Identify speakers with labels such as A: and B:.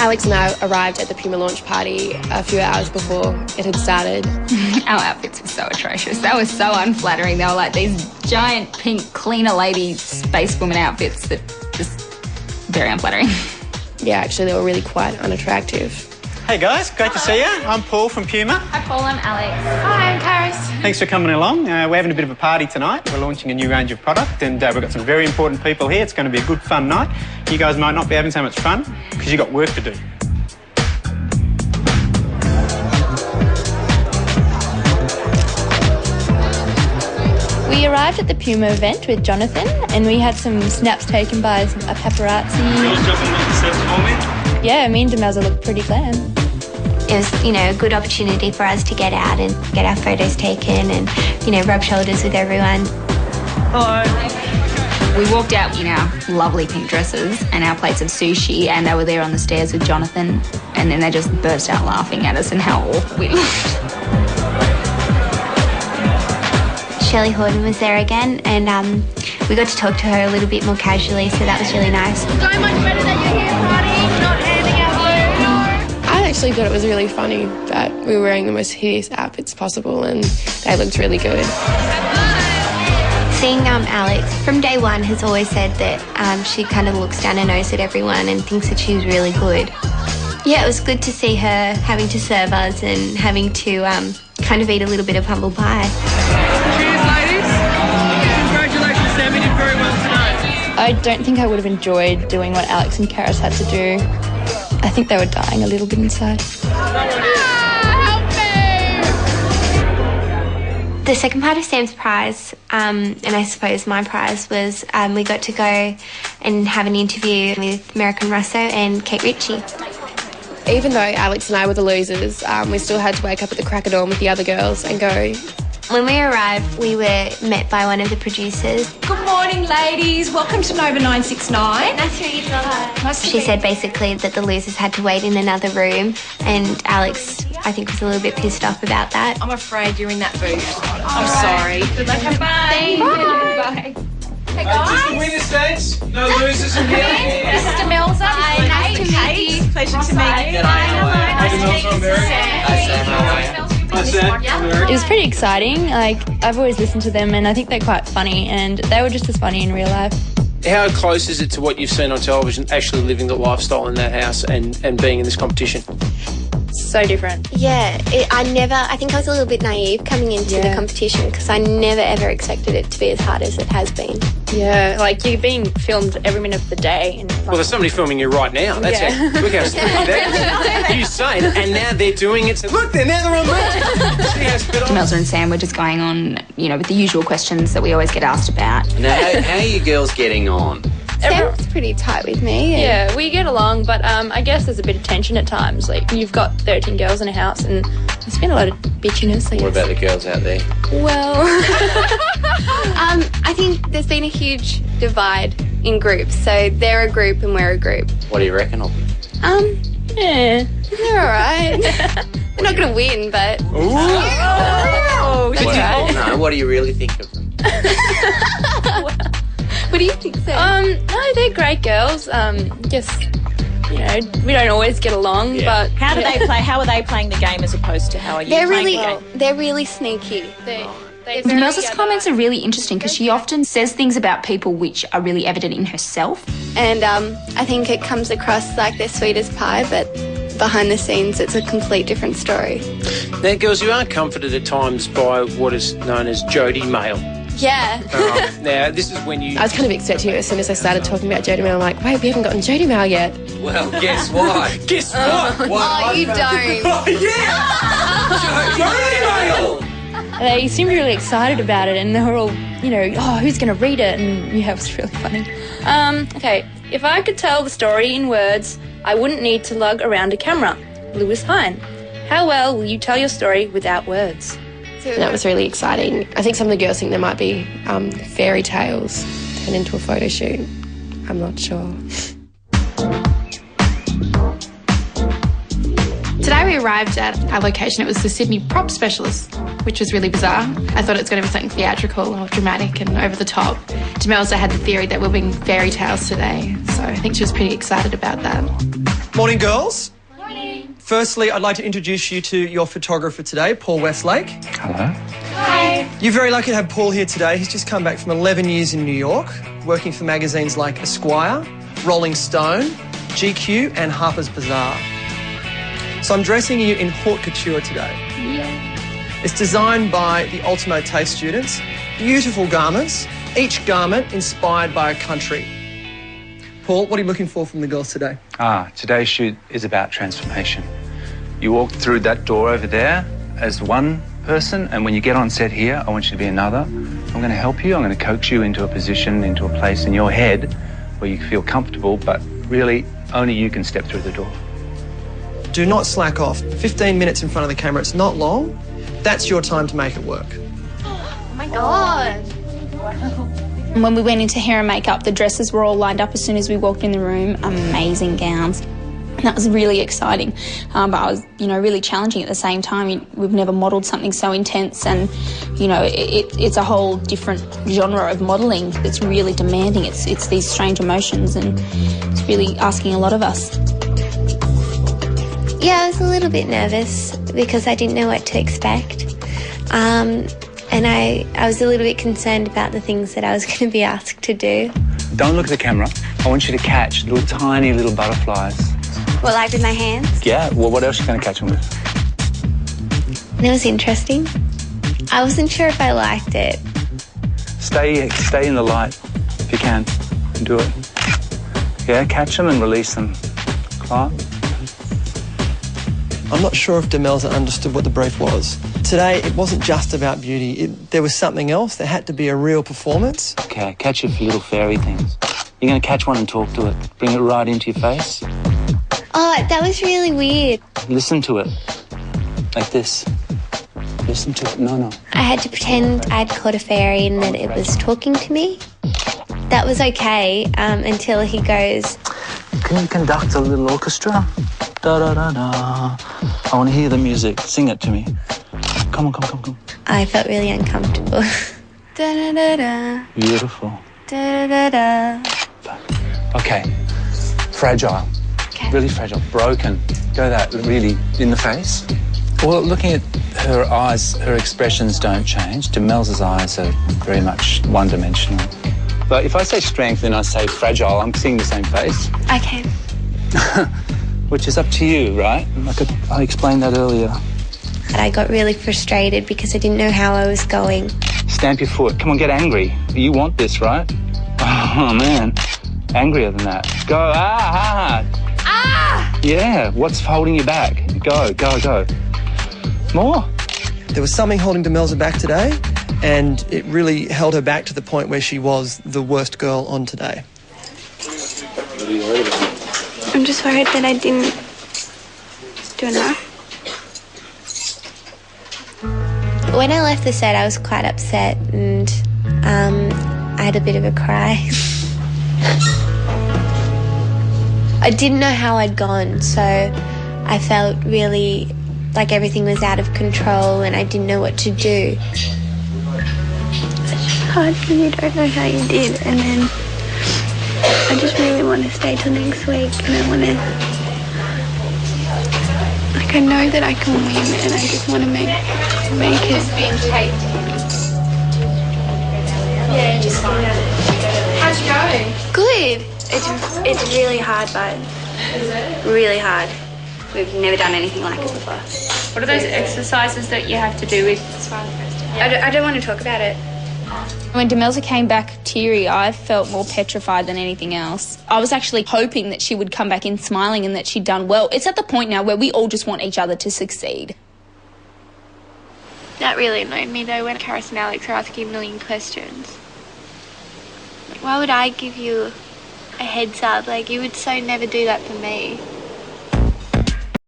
A: Alex and I arrived at the Puma launch party a few hours before it had started.
B: Our outfits were so atrocious. They were so unflattering. They were like these giant pink cleaner lady spacewoman outfits that just very unflattering.
A: Yeah, actually, they were really quite unattractive.
C: Hey guys, great to see you. I'm Paul from Puma.
B: Hi Paul, I'm Alex.
A: Hi, I'm Karis.
C: Thanks for coming along. We're having a bit of a party tonight. We're launching a new range of product and we've got some very important people here. It's going to be a good fun night. You guys might not be having so much fun because you've got work to do.
D: We arrived at the Puma event with Jonathan and we had some snaps taken by a paparazzi.
C: Girls jumping on the steps for me?
D: Yeah, me and Demelza looked pretty glam.
E: It was, a good opportunity for us to get out and get our photos taken and, rub shoulders with everyone.
C: Hello.
B: We walked out in our lovely pink dresses and our plates of sushi, and they were there on the stairs with Jonathan, and then they just burst out laughing at us and how awful we looked.
E: Shelley Horton was there again, and we got to talk to her a little bit more casually, so that was really nice.
F: So much better that you're here partying, not handing out food.
A: I actually thought it was really funny that we were wearing the most hideous outfits possible and they looked really good.
E: Seeing Alex from day one has always said that she kind of looks down her nose at everyone and thinks that she's really good. Yeah, it was good to see her having to serve us and having to kind of eat a little bit of humble pie.
F: Cheers, ladies. Congratulations, Sam. You did very well tonight.
D: I don't think I would have enjoyed doing what Alex and Karis had to do. I think they were dying a little bit inside.
E: The second part of Sam's prize, and I suppose my prize, was we got to go and have an interview with American Russo and Kate Ritchie.
A: Even though Alex and I were the losers, we still had to wake up at the crack of dawn with the other girls and go.
E: When we arrived, we were met by one of the producers.
G: Good morning, ladies. Welcome to Nova 969.
E: Nice to meet you. She said basically that the losers had to wait in another room, and Alex, I think, was a little bit pissed off about that.
G: I'm afraid you're in that booth. I'm sorry. Good luck. Bye.
E: Bye.
G: Hey, guys.
H: Just the winner states. No losers in here.
G: This is Demelza.
E: Nice to meet you.
G: Pleasure to meet you.
H: Hi, Demelza. I'm Barry. Hi, Sam. How are you?
D: It was pretty exciting. I've always listened to them and I think they're quite funny, and they were just as funny in real life.
H: How close is it to what you've seen on television, actually living the lifestyle in that house and being in this competition?
D: So different.
E: Yeah, I think I was a little bit naive coming into the competition because I never ever expected it to be as hard as it has been.
D: Yeah, you're being filmed every minute of the day. And
H: Well, there's somebody filming you right now. That's how, look how stupid that is. You say it, and now they're doing it. So look, they're now they're on me.
B: Demelza and Sam were just going on, with the usual questions that we always get asked about.
I: Now, how are you girls getting on?
A: Sam's pretty tight with me.
D: Yeah, we get along, but I guess there's a bit of tension at times. You've got 13 girls in a house, and there's been a lot of bitchiness, I guess.
I: What about the girls out there?
A: Well, I think there's been a huge divide in groups. So they're a group and we're a group.
I: What do you reckon of them?
D: Yeah.
A: They're all right. We're not going to win, but...
D: Oh,
I: No, what do you really think of them?
A: What do you think, Sam?
D: No, they're great girls. Just, we don't always get along, but...
G: How do they play? How are they playing the game as opposed to how are you playing the game?
A: They're really sneaky.
B: Demelza's comments are really interesting because she often says things about people which are really evident in herself.
A: And I think it comes across like they're sweet as pie, but behind the scenes it's a complete different story.
H: Now, girls, you are comforted at times by what is known as Jodie mail.
A: Yeah.
H: Now, this is when you...
A: I was kind of expecting it as soon as I started talking about Jodie Mail. I'm like, wait, we haven't gotten Jodie Mail yet.
I: Well, guess what?
H: Guess what?
A: Oh, you don't.
H: Oh, yeah! Jodie mail!
D: They seemed really excited about it, and they were all, who's going to read it? And it was really funny. Okay, if I could tell the story in words, I wouldn't need to lug around a camera. Lewis Hine. How well will you tell your story without words?
A: That was really exciting. I think some of the girls think there might be fairy tales turned into a photo shoot. I'm not sure.
J: Today we arrived at our location. It was the Sydney Prop Specialist, which was really bizarre. I thought it was going to be something theatrical or dramatic and over the top. Demelza had the theory that we're being fairy tales today, so I think she was pretty excited about that.
K: Morning, girls. Morning. Firstly, I'd like to introduce you to your photographer today, Paul Westlake.
L: Hello.
K: Hi. You're very lucky to have Paul here today. He's just come back from 11 years in New York, working for magazines like Esquire, Rolling Stone, GQ and Harper's Bazaar. So I'm dressing you in haute couture today.
D: Yeah.
K: It's designed by the Ultimo Taste students. Beautiful garments, each garment inspired by a country. Paul, what are you looking for from the girls today?
L: Today's shoot is about transformation. You walk through that door over there as one person, and when you get on set here, I want you to be another. I'm going to help you. I'm going to coax you into a position, into a place in your head where you feel comfortable, but really only you can step through the door.
K: Do not slack off. 15 minutes in front of the camera, it's not long. That's your time to make it work.
E: Oh my God.
B: When we went into hair and makeup, the dresses were all lined up as soon as we walked in the room. Amazing gowns. And that was really exciting. But I was, really challenging at the same time. We've never modelled something so intense, and, it's a whole different genre of modelling that's really demanding. It's these strange emotions, and it's really asking a lot of us.
E: Yeah, I was a little bit nervous because I didn't know what to expect. And I was a little bit concerned about the things that I was going to be asked to do.
L: Don't look at the camera. I want you to catch tiny little butterflies.
E: What, like with my hands?
L: Yeah, well, what else are you going to catch them with?
E: That was interesting. I wasn't sure if I liked it.
L: Stay in the light if you can. Do it. Yeah, catch them and release them. Clark?
K: I'm not sure if Demelza understood what the brief was. Today, it wasn't just about beauty. There was something else. There had to be a real performance.
L: Okay, catch your little fairy things. You're going to catch one and talk to it. Bring it right into your face.
E: Oh, that was really weird.
L: Listen to it. Like this. Listen to it. No.
E: I had to pretend I'd caught a fairy and that it was talking to me. That was okay until he goes...
L: Can you conduct a little orchestra? Da-da-da-da. I want to hear the music. Sing it to me. Come on.
E: I felt really uncomfortable. Da-da-da-da.
L: Beautiful.
E: Da-da-da-da.
L: Okay. Fragile.
E: Okay.
L: Really fragile. Broken. Go that really in the face. Well, looking at her eyes, her expressions don't change. Demelza's eyes are very much one-dimensional. But if I say strength and I say fragile, I'm seeing the same face.
E: Okay.
L: Which is up to you, right? I explained that earlier.
E: But I got really frustrated because I didn't know how I was going.
L: Stamp your foot. Come on, get angry. You want this, right? Oh, man. Angrier than that. Go. Ah! Yeah, what's holding you back? Go. More.
K: There was something holding Demelza back today, and it really held her back to the point where she was the worst girl on today.
L: What are you worried about?
E: I'm just worried that I didn't do enough. When I left the set, I was quite upset, and I had a bit of a cry. I didn't know how I'd gone, so I felt really like everything was out of control and I didn't know what to do. It's hard because you don't know how you did, and then I just really want to stay till next week, and I want to... Like, I know that I can win, and I just want to make it.
D: Yeah, just fine. How's it going?
E: Good.
D: It's really hard, but really hard. We've never done anything like it before.
J: What are those exercises that you have to do with...
D: I don't want to talk about it.
B: When Demelza came back teary, I felt more petrified than anything else. I was actually hoping that she would come back in smiling and that she'd done well. It's at the point now where we all just want each other to succeed.
E: That really annoyed me, though, when Karis and Alex are asking a million questions. Like, why would I give you a heads up? Like, you would so never do that for me.